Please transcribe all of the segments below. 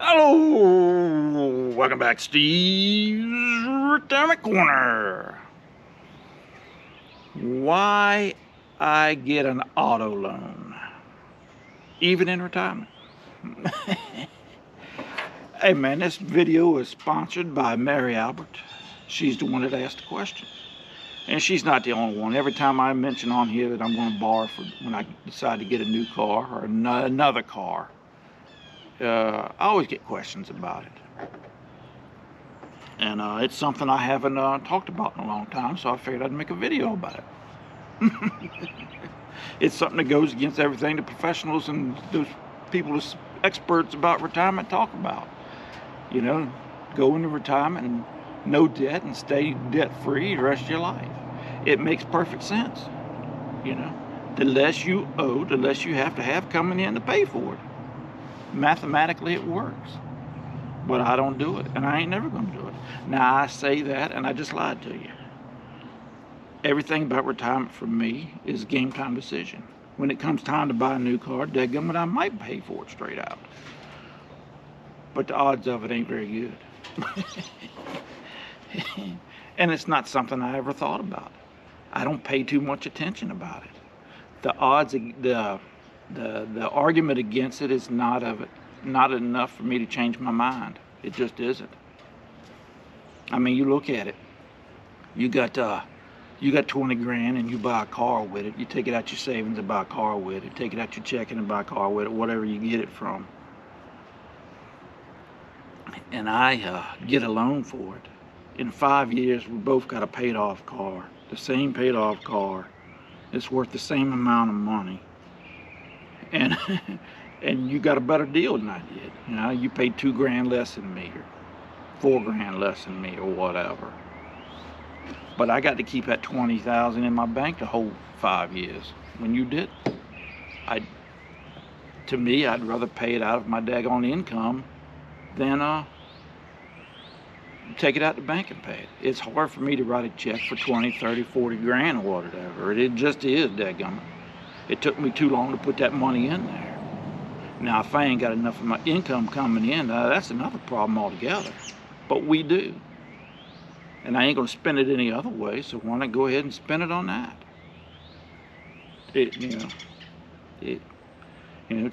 Hello, welcome back to Steve's Retirement Corner. Why I get an auto loan, even in retirement. Hey man, this video is sponsored by Mary Albert. She's the one that asked the question. And she's not the only one. Every time I mention on here that I'm going to borrow for when I decide to get a new car or another car, I always get questions about it. And it's something I haven't talked about in a long time, so I figured I'd make a video about it. It's something that goes against everything the professionals and those people that's experts about retirement talk about. You know, go into retirement and no debt and stay debt-free the rest of your life. It makes perfect sense. You know, the less you owe, the less you have to have coming in to pay for it. Mathematically, it works. But I don't do it, and I ain't never going to do it. Now, I say that, and I just lied to you. Everything about retirement for me is a game time decision. When it comes time to buy a new car, dadgummit, I might pay for it straight out. But the odds of it ain't very good. And it's not something I ever thought about. I don't pay too much attention about it. The odds, the argument against it is not enough for me to change my mind. It just isn't. I mean, you look at it. You got 20 grand and you buy a car with it. You take it out your savings and buy a car with it. Take it out your checking and buy a car with it, whatever you get it from. And I get a loan for it. In 5 years, we both got a paid off car. The same paid off car. It's worth the same amount of money. And and you got a better deal than I did. You know, you paid 2 grand less than me, or 4 grand less than me, or whatever. But I got to keep that $20,000 in my bank the whole 5 years. When you did, to me, I'd rather pay it out of my daggone income than take it out the bank and pay it. It's hard for me to write a check for 20, 30, 40 grand or whatever. It just is, dadgummit. It took me too long to put that money in there. Now, if I ain't got enough of my income coming in, that's another problem altogether. But we do. And I ain't going to spend it any other way, so why not go ahead and spend it on that? It's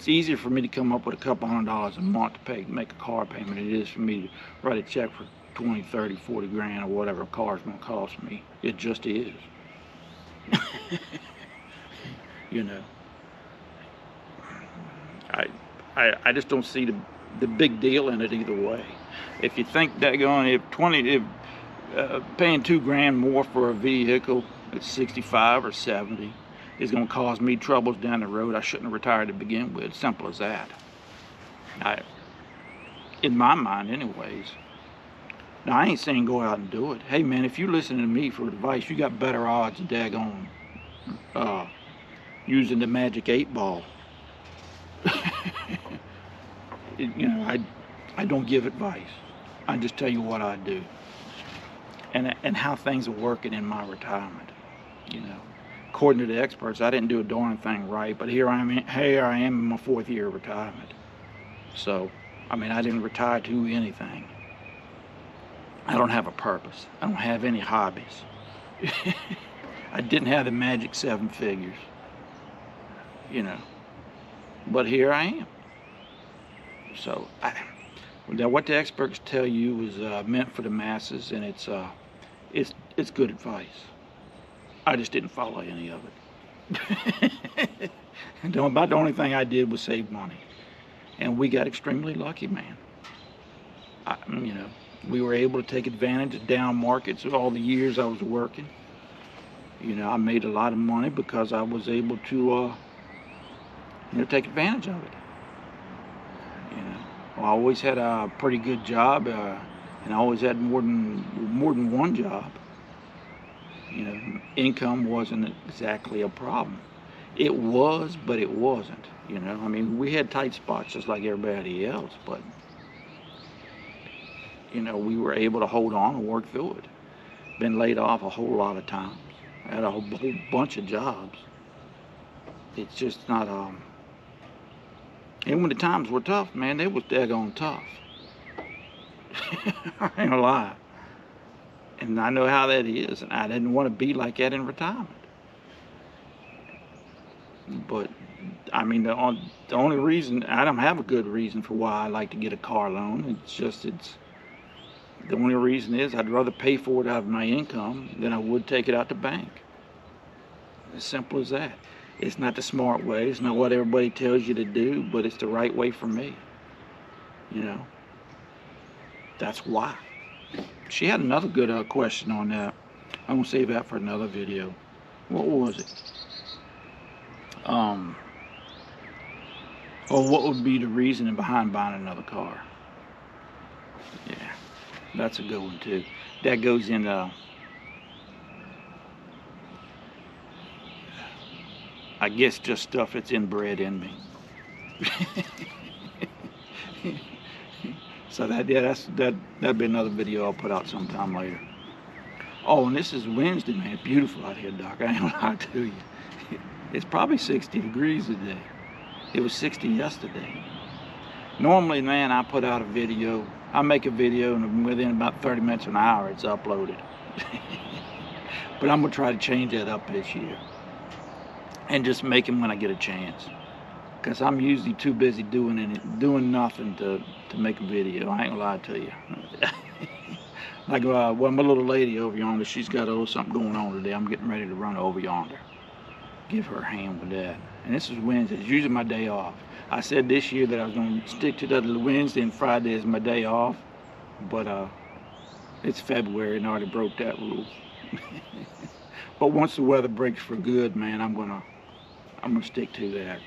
easier for me to come up with a couple $100 a month to make a car payment than it is for me to write a check for 20, 30, 40 grand or whatever a car's going to cost me. It just is. You know, I just don't see the big deal in it either way. If you think that paying 2 grand more for a vehicle at 65 or 70 is going to cause me troubles down the road, I shouldn't have retired to begin with. Simple as that. In my mind, anyways. Now, I ain't saying go out and do it. Hey, man, if you listen to me for advice, you got better odds of daggone using the magic 8-ball. You know, I don't give advice. I just tell you what I do and how things are working in my retirement. You know, according to the experts, I didn't do a darn thing right, but here I am in my 4th year of retirement. So, I mean, I didn't retire to anything. I don't have a purpose. I don't have any hobbies. I didn't have the magic 7 figures. You know, but here I am. So, what the experts tell you is meant for the masses, and it's good advice. I just didn't follow any of it. About the only thing I did was save money, and we got extremely lucky, man. You know, we were able to take advantage of down markets all the years I was working. You know, I made a lot of money because I was able to take advantage of it. You know, I always had a pretty good job, and I always had more than one job. You know, income wasn't exactly a problem. It was, but it wasn't. You know, I mean, we had tight spots just like everybody else, but you know, we were able to hold on and work through it. Been laid off a whole lot of times. I had a whole bunch of jobs. It's just not And when the times were tough, man, they was daggone tough. I ain't gonna lie. And I know how that is, and I didn't want to be like that in retirement. But I mean, the only reason, I don't have a good reason for why I like to get a car loan. It's the only reason is I'd rather pay for it out of my income than I would take it out the bank. As simple as that. It's not the smart way. It's not what everybody tells you to do, but it's the right way for me. You know, that's why. She had another good question on that. I'm gonna save that for another video. What was it? Or what would be the reasoning behind buying another car? Yeah, that's a good one too. That goes in I guess just stuff that's inbred in me. So that'd be another video I'll put out sometime later. Oh, and this is Wednesday, man. It's beautiful out here, Doc. I ain't gonna lie to you. It's probably 60 degrees today. It was 60 yesterday. Normally, man, I put out a video. I make a video, and within about 30 minutes or an hour, it's uploaded. But I'm gonna try to change that up this year, and just make them when I get a chance. Because I'm usually too busy doing nothing to make a video. I ain't gonna lie to you. Like, well, my little lady over yonder, she's got something going on today. I'm getting ready to run over yonder. Give her a hand with that. And this is Wednesday. It's usually my day off. I said this year that I was going to stick to that Wednesday and Friday is my day off. But it's February and I already broke that rule. But once the weather breaks for good, man, I'm gonna stick to that.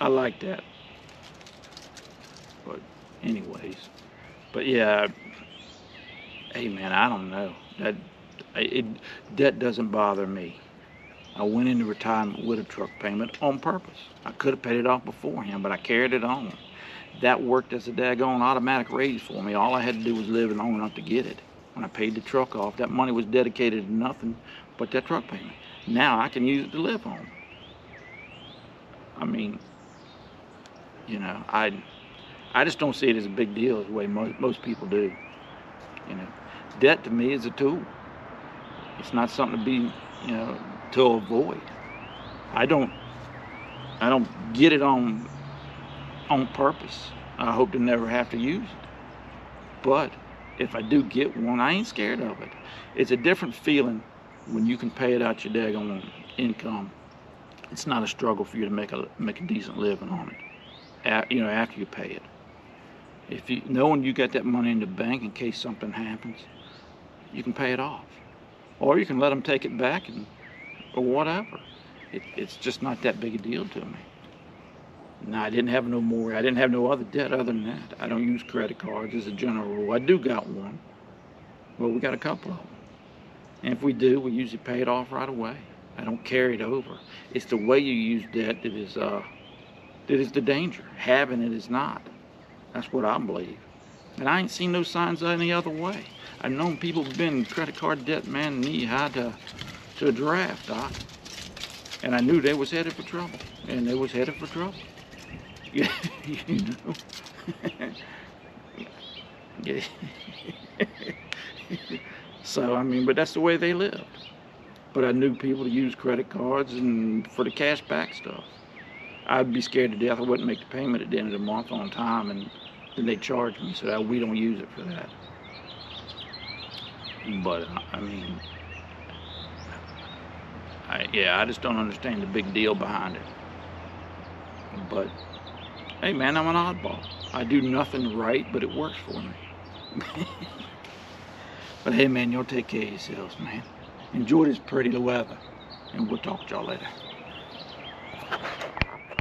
I like that. But anyways, but yeah, hey man, I don't know. That doesn't bother me. I went into retirement with a truck payment on purpose. I could have paid it off beforehand, but I carried it on. That worked as a daggone automatic raise for me. All I had to do was live long enough to get it. When I paid the truck off, that money was dedicated to nothing but that truck payment. Now I can use it to live on. I mean, you know, I just don't see it as a big deal the way most people do. You know, debt to me is a tool. It's not something to be, you know, to avoid. I don't get it on purpose. I hope to never have to use it. But if I do get one, I ain't scared of it. It's a different feeling when you can pay it out your daggone income. It's not a struggle for you to make a decent living on it. You know, after you pay it. If you knowing you got that money in the bank in case something happens, you can pay it off, or you can let them take it back or whatever. It's just not that big a deal to me. Now, I didn't have no other debt other than that. I don't use credit cards as a general rule. I do got one. Well, we got a couple of them. And if we do, we usually pay it off right away. I don't carry it over. It's the way you use debt that is the danger. Having it is not. That's what I believe. And I ain't seen no signs of any other way. I've known people who've been in credit card debt, man, knee high to a draft, Doc. And I knew they was headed for trouble. And they was headed for trouble. Yeah, you know. Yeah. So, I mean, but that's the way they lived. But I knew people to use credit cards and for the cash back stuff. I'd be scared to death I wouldn't make the payment at the end of the month on time, and then they charge me, so that we don't use it for that. But I mean, I just don't understand the big deal behind it. But hey man, I'm an oddball. I do nothing right, but it works for me. But hey man, y'all take care of yourselves, man. Enjoy this pretty weather, and we'll talk to y'all later.